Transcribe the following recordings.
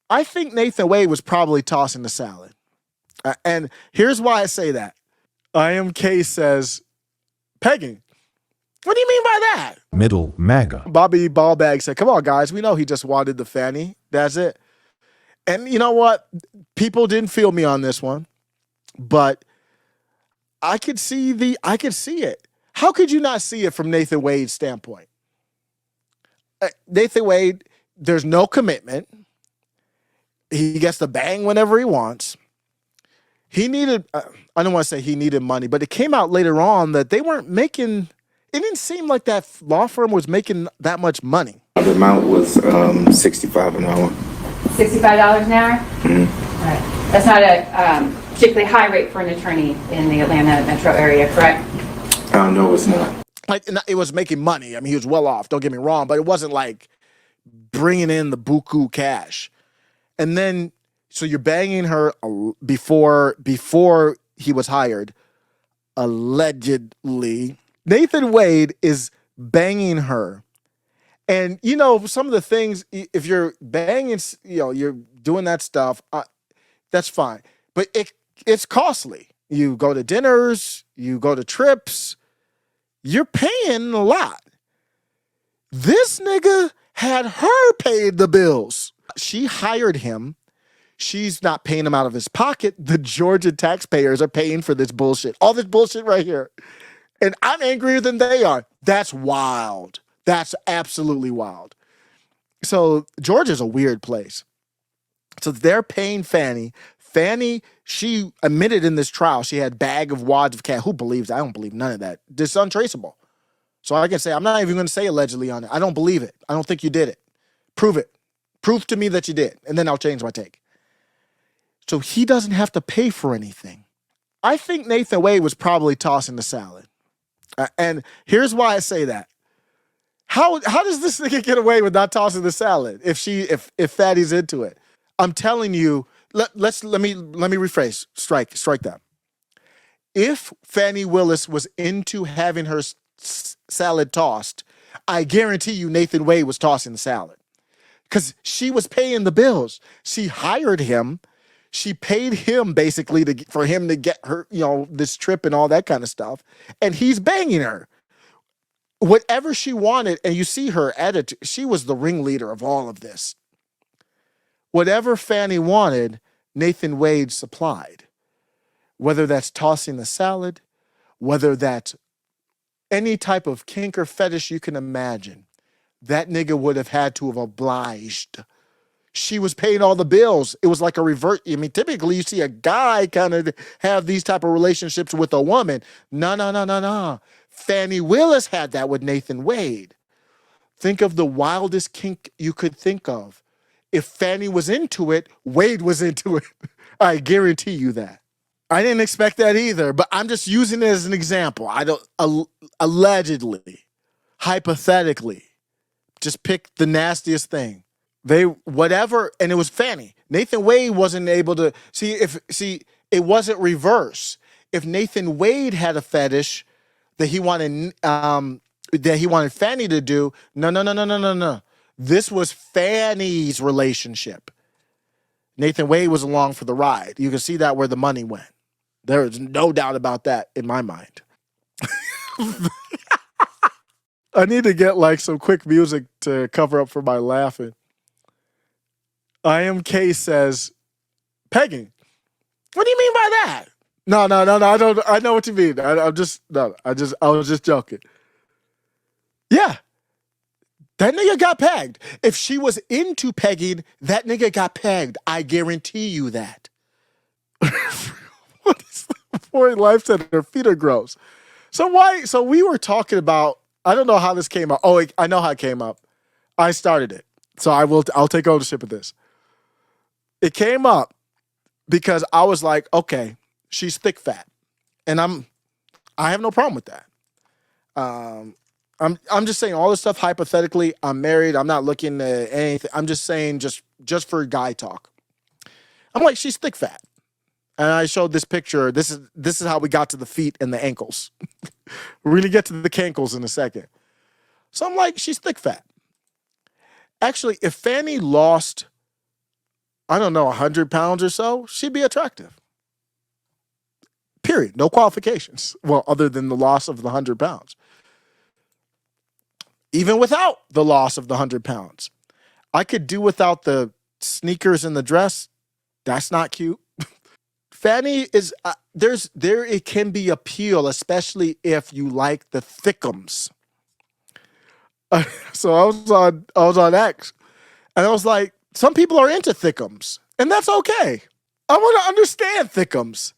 I think Nathan Wade was probably tossing the salad. And here's why I say that. IMK says, pegging. What do you mean by that? Middle MAGA. Bobby Ballbag said, come on, guys. We know he just wanted the Fanny. That's it. And you know what? People didn't feel me on this one, but I could see it. How could you not see it from Nathan Wade's standpoint? Nathan Wade, there's no commitment. He gets to bang whenever he wants. He needed, I don't want to say he needed money, but it came out later on that they weren't making, it didn't seem like that law firm was making that much money. The amount was $65 an hour. $65 an hour? Mm-hmm. All right. That's not a particularly high rate for an attorney in the Atlanta metro area, correct? No, it's not. Like, it was making money. I mean, he was well off, don't get me wrong, but it wasn't like bringing in the buku cash. And then, so you're banging her before he was hired, allegedly. Nathan Wade is banging her. And, you know, some of the things, if you're banging, you know, you're doing that stuff, that's fine. But it's costly. You go to dinners, you go to trips, you're paying a lot. This nigga had her pay the bills. She hired him. She's not paying him out of his pocket. The Georgia taxpayers are paying for this bullshit. All this bullshit right here. And I'm angrier than they are. That's wild. That's absolutely wild. So Georgia's a weird place. So they're paying Fani. Fani, she admitted in this trial she had bag of wads of cash. Who believes that? I don't believe none of that. It's untraceable. So I can say, I'm not even going to say allegedly on it. I don't believe it. I don't think you did it. Prove it. Prove to me that you did. And then I'll change my take. So he doesn't have to pay for anything. I think Nathan Wade was probably tossing the salad. And here's why I say that. How does this nigga get away with not tossing the salad if Fatty's into it? I'm telling you, let me rephrase. Strike that. If Fani Willis was into having her salad tossed, I guarantee you Nathan Wade was tossing the salad. Because she was paying the bills. She hired him. She paid him basically for him to get her, you know, this trip and all that kind of stuff. And he's banging her. Whatever she wanted, and you see her attitude, she was the ringleader of all of this. Whatever Fani wanted, Nathan Wade supplied. Whether that's tossing the salad, whether that's any type of kink or fetish you can imagine, that nigga would have had to have obliged. She was paying all the bills. It was like a revert. I mean, typically you see a guy kind of have these type of relationships with a woman. No. Fani Willis had that with Nathan Wade. Think of the wildest kink you could think of. If Fani was into it, Wade was into it. I guarantee you that. I didn't expect that either, but I'm just using it as an example. I don't, allegedly, hypothetically, just pick the nastiest thing. Whatever, and it was Fani. Nathan Wade wasn't able to it wasn't reverse. If Nathan Wade had a fetish that he wanted Fani to do, no. This was Fani's relationship. Nathan Wade was along for the ride. You can see that where the money went. There is no doubt about that in my mind. I need to get like some quick music to cover up for my laughing. IMK says, pegging. What do you mean by that? No. I don't. I know what you mean. I was just joking. Yeah, that nigga got pegged. If she was into pegging, that nigga got pegged. I guarantee you that. What is the point? Life said her feet are gross. So we were talking about. I don't know how this came up. Oh, I know how it came up. I started it, so I'll take ownership of this. It came up because I was like, okay, she's thick fat, and I have no problem with that. I'm just saying all this stuff hypothetically. I'm married. I'm not looking at anything. I'm just saying just for guy talk. I'm like, she's thick fat, and I showed this picture. This is how we got to the feet and the ankles. We're gonna get to the cankles in a second. So I'm like, she's thick fat. Actually, if Fani lost I don't know, 100 pounds or so, she'd be attractive. Period. No qualifications. Well, other than the loss of the 100 pounds. Even without the loss of the 100 pounds, I could do without the sneakers and the dress. That's not cute. Fanny is it can be appeal, especially if you like the thickums. So I was on X, and I was like, some people are into thickums, and that's okay. I want to understand thickums,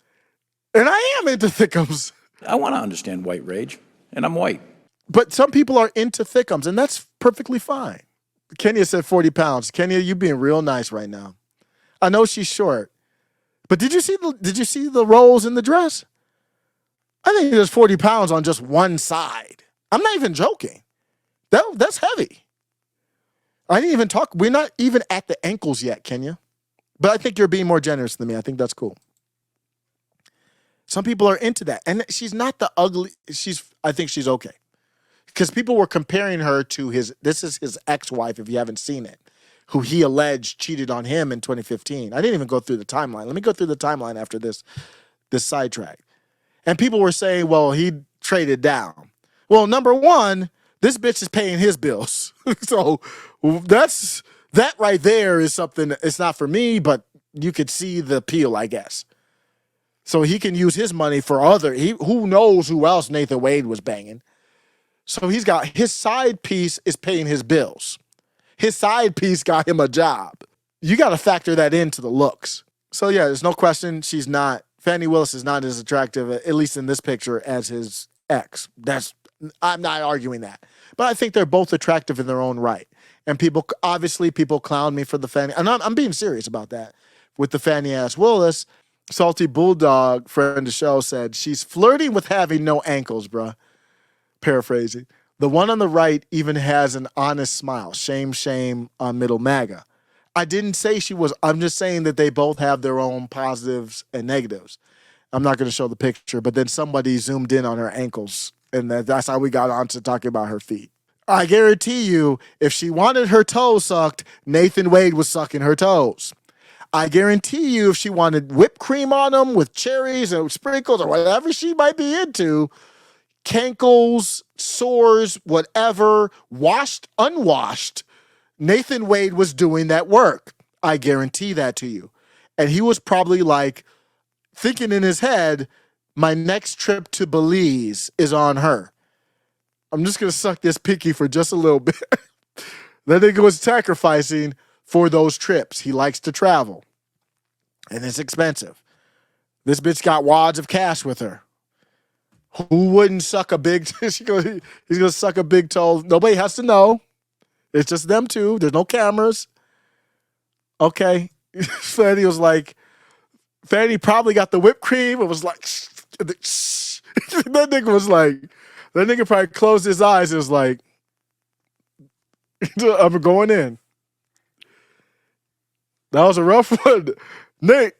and I am into thickums. I want to understand white rage, and I'm white. But some people are into thickums, and that's perfectly fine. Kenya said 40 pounds. Kenya, you being real nice right now. I know she's short, but did you see the rolls in the dress? I think there's 40 pounds on just one side. I'm not even joking. That's heavy. I didn't even talk. We're not even at the ankles yet, Kenya. But I think you're being more generous than me. I think that's cool. Some people are into that. And she's not the ugly. I think she's okay. Because people were comparing her to this is his ex-wife, if you haven't seen it, who he alleged cheated on him in 2015. I didn't even go through the timeline. Let me go through the timeline after this sidetrack. And people were saying, well, he traded down. Well, number one, this bitch is paying his bills. So that right there is something, it's not for me, but you could see the appeal, I guess. So he can use his money for who knows who else Nathan Wade was banging. So he's got his side piece is paying his bills. His side piece got him a job. You got to factor that into the looks. So yeah, there's no question Fani Willis is not as attractive, at least in this picture, as his ex. I'm not arguing that. But I think they're both attractive in their own right. And people clown me for the Fani. And I'm being serious about that. With the Fani ass Willis, Salty Bulldog, friend of the show, said, she's flirting with having no ankles, bruh. Paraphrasing. The one on the right even has an honest smile. Shame, shame on middle MAGA. I didn't say she was. I'm just saying that they both have their own positives and negatives. I'm not going to show the picture, but then somebody zoomed in on her ankles, and that's how we got on to talking about her feet. I guarantee you, if she wanted her toes sucked, Nathan Wade was sucking her toes. I guarantee you, if she wanted whipped cream on them with cherries and sprinkles or whatever she might be into, cankles, sores, whatever, washed, unwashed, Nathan Wade was doing that work. I guarantee that to you. And he was probably like thinking in his head, my next trip to Belize is on her. I'm just going to suck this pinky for just a little bit. That nigga was sacrificing for those trips. He likes to travel. And it's expensive. This bitch got wads of cash with her. Who wouldn't suck a big he's gonna suck a big toe. Nobody has to know. It's just them two. There's no cameras. Okay. Fanny was like, Fanny probably got the whipped cream. It was like that nigga probably closed his eyes. It was like, I'm going in. That was a rough one. Nate.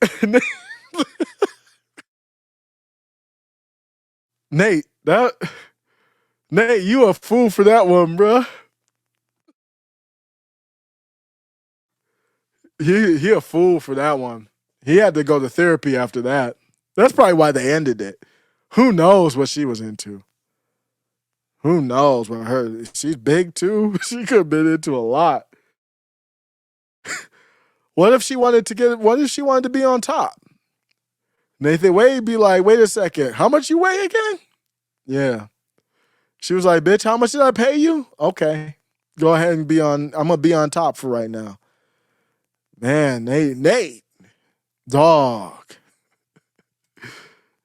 Nate, you a fool for that one, bruh. He a fool for that one. He had to go to therapy after that. That's probably why they ended it. Who knows what she was into? Who knows what her? She's big too. She could have been into a lot. What if she wanted to be on top? Nathan Wade be like, wait a second, how much you weigh again? Yeah. She was like, bitch, how much did I pay you? Okay. Go ahead and I'm going to be on top for right now. Man, Nate, dog.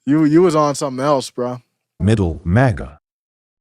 You was on something else, bro. Middle MAGA.